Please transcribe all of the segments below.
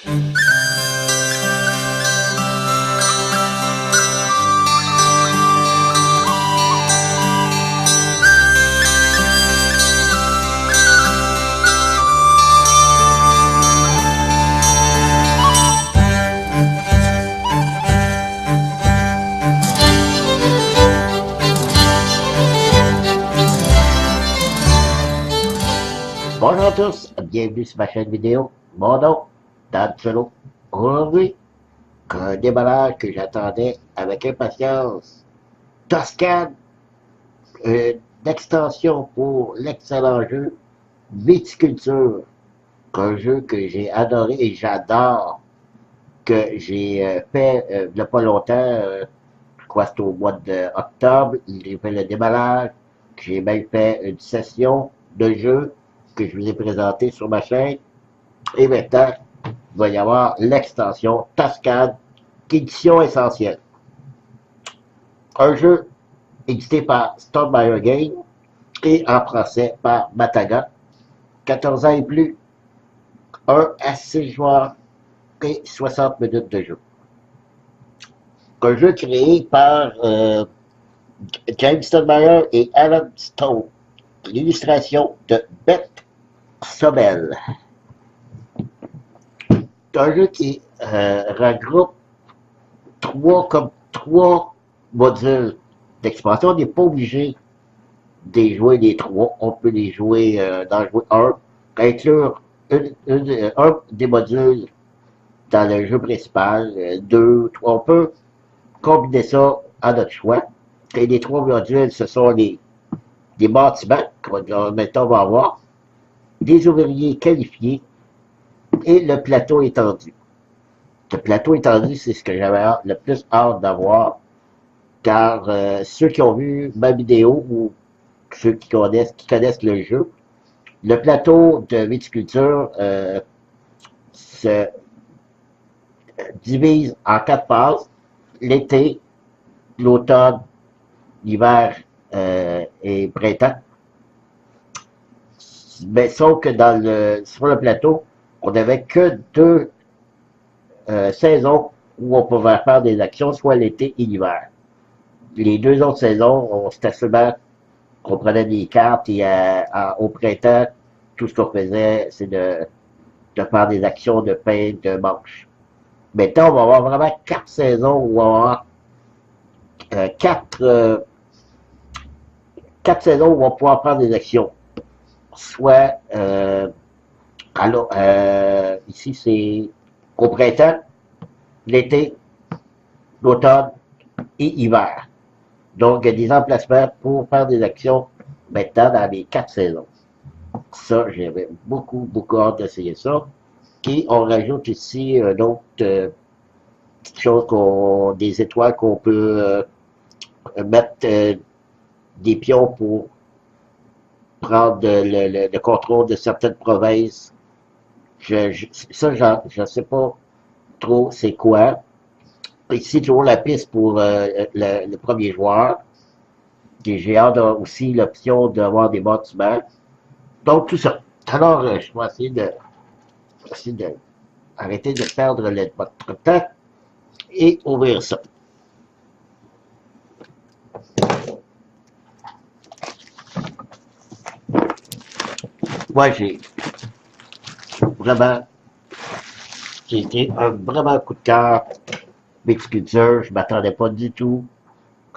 Bonjour à tous, bienvenue sur ma chaîne vidéo. Mon nom, Dan Solo. Aujourd'hui, un déballage que j'attendais avec impatience. Toscane, une extension pour l'excellent jeu Viticulture. Un jeu que j'ai adoré et j'adore, que j'ai fait il n'y a pas longtemps, je crois que c'était au mois d'octobre, j'ai fait le déballage, j'ai même fait une session de jeu que je vous ai présenté sur ma chaîne. Et maintenant, il va y avoir l'extension Toscane, édition essentielle. Un jeu édité par Stonemaier Games et en français par Mataga. 14 ans et plus, 1 à 6 joueurs et 60 minutes de jeu. Un jeu créé par James Stonemaier et Alan Stone. L'illustration de Beth Sobel. C'est un jeu qui regroupe trois modules d'expansion. On n'est pas obligé de les jouer les trois. On peut les jouer d'en jouer un, inclure un des modules dans le jeu principal, deux, trois. On peut combiner ça à notre choix. Et les trois modules, ce sont des bâtiments qu'on maintenant va avoir, des ouvriers qualifiés et le plateau étendu. Le plateau étendu, c'est ce que j'avais le plus hâte d'avoir, car ceux qui ont vu ma vidéo ou ceux qui connaissent le jeu, le plateau de viticulture se divise en 4 phases: l'été, l'automne, l'hiver et printemps. Mais sauf que sur le plateau, on n'avait que deux saisons où on pouvait faire des actions, soit l'été et l'hiver. Les deux autres saisons, c'était seulement qu'on prenait des cartes et au printemps, tout ce qu'on faisait, c'est de faire des actions de pain, de manche. Maintenant, on va avoir vraiment 4 saisons où on va avoir 4 saisons où on va pouvoir prendre des actions. Soit, alors, ici c'est au printemps, l'été, l'automne et hiver. Donc, il y a des emplacements pour faire des actions maintenant dans les 4 saisons. Ça, j'avais beaucoup hâte d'essayer ça. Et on rajoute ici d'autres petites choses, des étoiles qu'on peut mettre des pions pour prendre le contrôle de certaines provinces. Ça, je ne sais pas trop c'est quoi. Ici, toujours la piste pour le premier joueur. J'ai hâte aussi l'option d'avoir des bâtiments. Donc, tout ça. Alors, je vais essayer de arrêter de perdre votre temps et ouvrir ça. Moi, j'ai été un vraiment coup de cœur. Viticulture, je ne m'attendais pas du tout.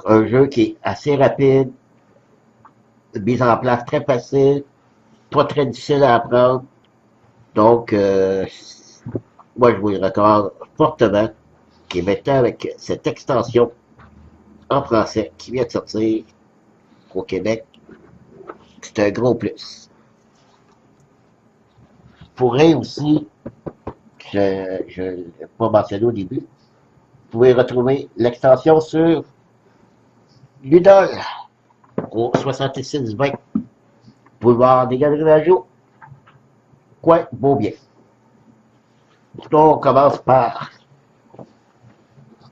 Un jeu qui est assez rapide, mise en place très facile, pas très difficile à apprendre. Donc, moi, je vous le recommande fortement, qui est maintenant avec cette extension en français qui vient de sortir au Québec. C'est un gros plus. Je pourrais aussi, je ne l'ai pas mentionné au début, vous pouvez retrouver l'extension sur Ludol au 6620 boulevard des Galeries Majo, coin Beaubien. Donc, on commence par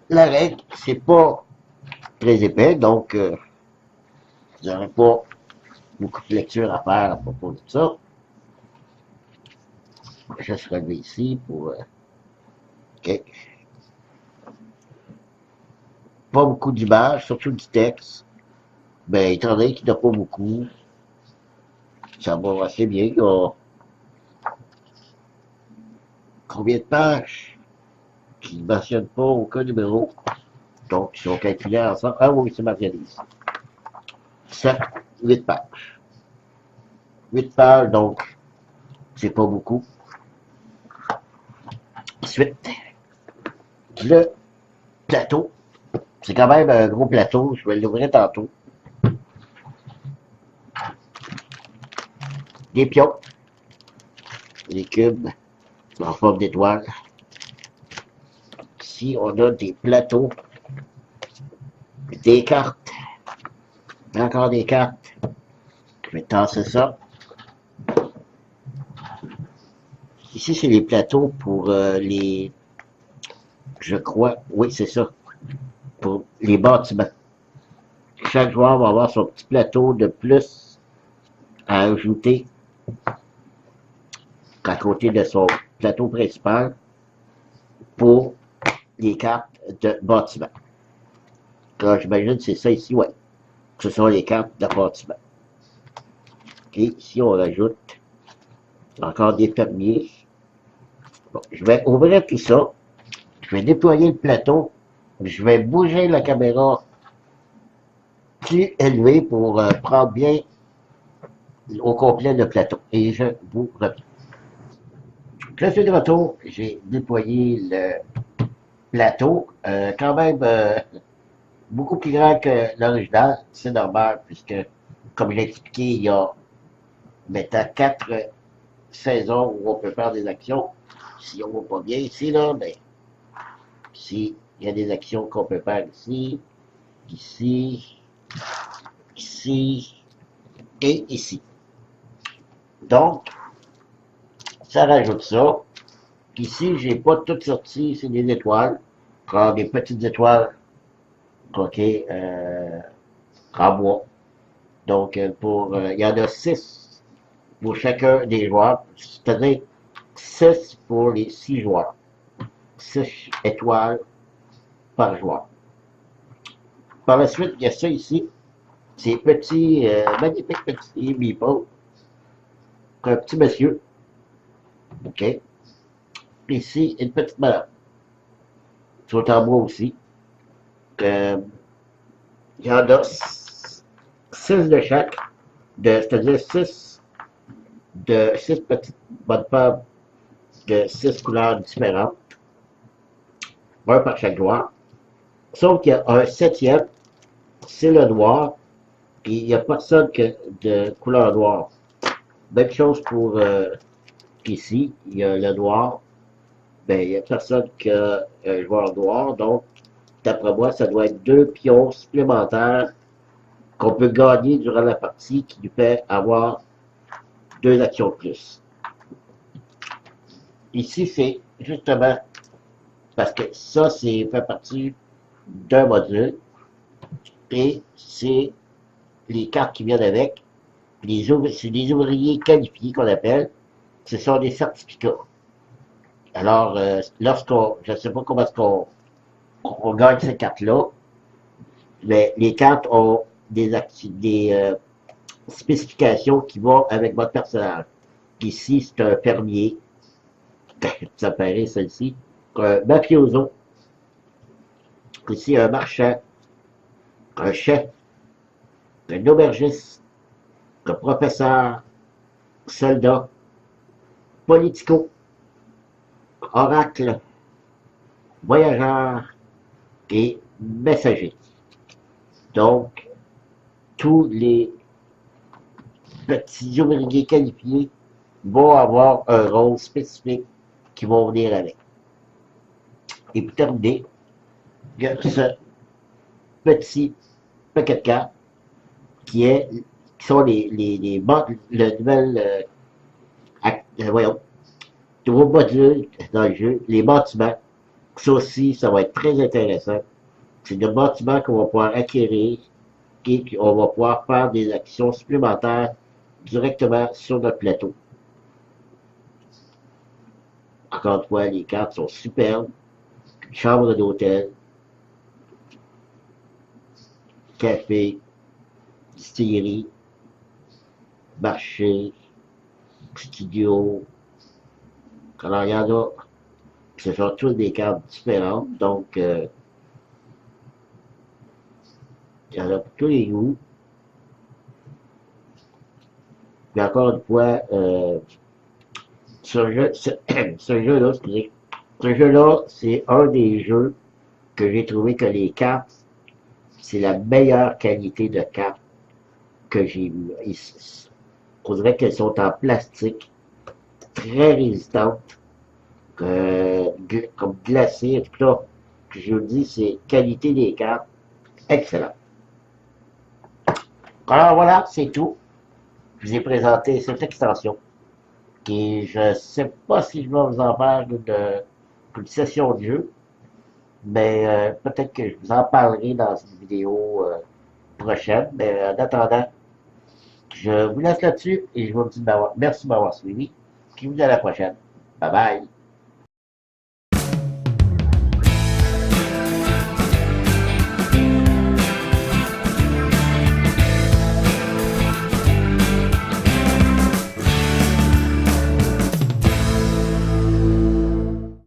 la règle. C'est pas très épais, donc vous n'aurez pas beaucoup de lecture à faire à propos de ça. Je vais juste relever ici pour OK. Pas beaucoup d'images, surtout du texte. Ben, étant donné qu'il n'y en a pas beaucoup, ça va assez bien. Il y a combien de pages qui ne mentionnent pas aucun numéro. Donc, ils sont calculés ensemble. Ah oui, c'est marqué ici. 7, 8 pages. 8 pages, donc, c'est pas beaucoup. Ensuite, le plateau. C'est quand même un gros plateau. Je vais l'ouvrir tantôt. Des pions. Des cubes en forme d'étoile. Ici, on a des plateaux. Des cartes. Encore des cartes. Je vais tasser ça. Ici, c'est les plateaux pour les... Je crois... Oui, c'est ça. Pour les bâtiments. Chaque joueur va avoir son petit plateau de plus à ajouter à côté de son plateau principal pour les cartes de bâtiment. Là, j'imagine que c'est ça ici, ouais. Ce sont les cartes de bâtiment. Et ici, on rajoute encore des fermiers. Bon, je vais ouvrir tout ça. Je vais déployer le plateau. Je vais bouger la caméra plus élevée pour prendre bien au complet le plateau. Et je vous reviens. Je suis de retour. J'ai déployé le plateau. Quand même beaucoup plus grand que l'original. C'est normal puisque, comme je l'ai expliqué, il y a maintenant 4 saisons où on peut faire des actions. Si on ne voit pas bien ici, là, ben, ici, il y a des actions qu'on peut faire ici, ici, ici et ici. Donc, ça rajoute ça. Ici, j'ai pas tout sorti, c'est des étoiles. Encore des petites étoiles, ok, en bois. Donc, il y en a 6 pour chacun des joueurs, c'est-à-dire 6 pour les 6 joueurs. 6 étoiles par joueur. Par la suite, il y a ça ici. Ces petits, magnifiques petits meeples. Un petit monsieur. OK. Ici, une petite madame. Ils sont en bois aussi. Il y en a 6 de chaque. C'est-à-dire 6 petites bonnes femmes de 6 couleurs différentes. Un par chaque joueur. Sauf qu'il y a un 7e, c'est le noir. Et il n'y a personne que de couleur noire. Même chose pour ici, il y a le noir. Ben, il n'y a personne que joueur noir. Donc, d'après moi, ça doit être 2 pions supplémentaires qu'on peut gagner durant la partie qui nous fait avoir 2 actions de plus. Ici, c'est justement parce que ça, c'est fait partie d'un module. Et c'est les cartes qui viennent avec. C'est des ouvriers qualifiés qu'on appelle. Ce sont des certificats. Alors, je ne sais pas comment est-ce qu'on gagne ces cartes-là, mais les cartes ont des spécifications qui vont avec votre personnage. Ici, c'est un fermier, ça paraît celle-ci, un mafioso, ici un marchand, un chef, un aubergiste, un professeur, soldat, politico, oracle, voyageur et messager. Donc, tous les petits ouvriers qualifiés vont avoir un rôle spécifique qui vont venir avec. Et pour terminer, il y a ce petit paquet de cartes qui sont le nouvel voyons, nouveau module dans le jeu, les bâtiments. Ça aussi, ça va être très intéressant. C'est des bâtiments qu'on va pouvoir acquérir et qu'on va pouvoir faire des actions supplémentaires directement sur notre plateau. Encore une fois, les cartes sont superbes. chambre d'hôtel, café, distillerie, marché, studio. Alors, il y en a, ce sont toutes des cartes différentes, donc il y en a pour tous les goûts. Mais encore une fois, ce jeu, ce jeu-là, ce jeu-là, c'est un des jeux que j'ai trouvé que les cartes, c'est la meilleure qualité de cartes que j'ai vue. On dirait qu'elles sont en plastique, très résistantes, comme glacées. En tout cas, je vous dis, c'est qualité des cartes, excellent. Alors voilà, c'est tout. Je vous ai présenté cette extension qui, je ne sais pas si je vais vous en faire une session de jeu, mais peut-être que je vous en parlerai dans une vidéo prochaine. Mais en attendant, je vous laisse là-dessus et je vous dis merci de m'avoir suivi. Je vous dis à la prochaine. Bye bye.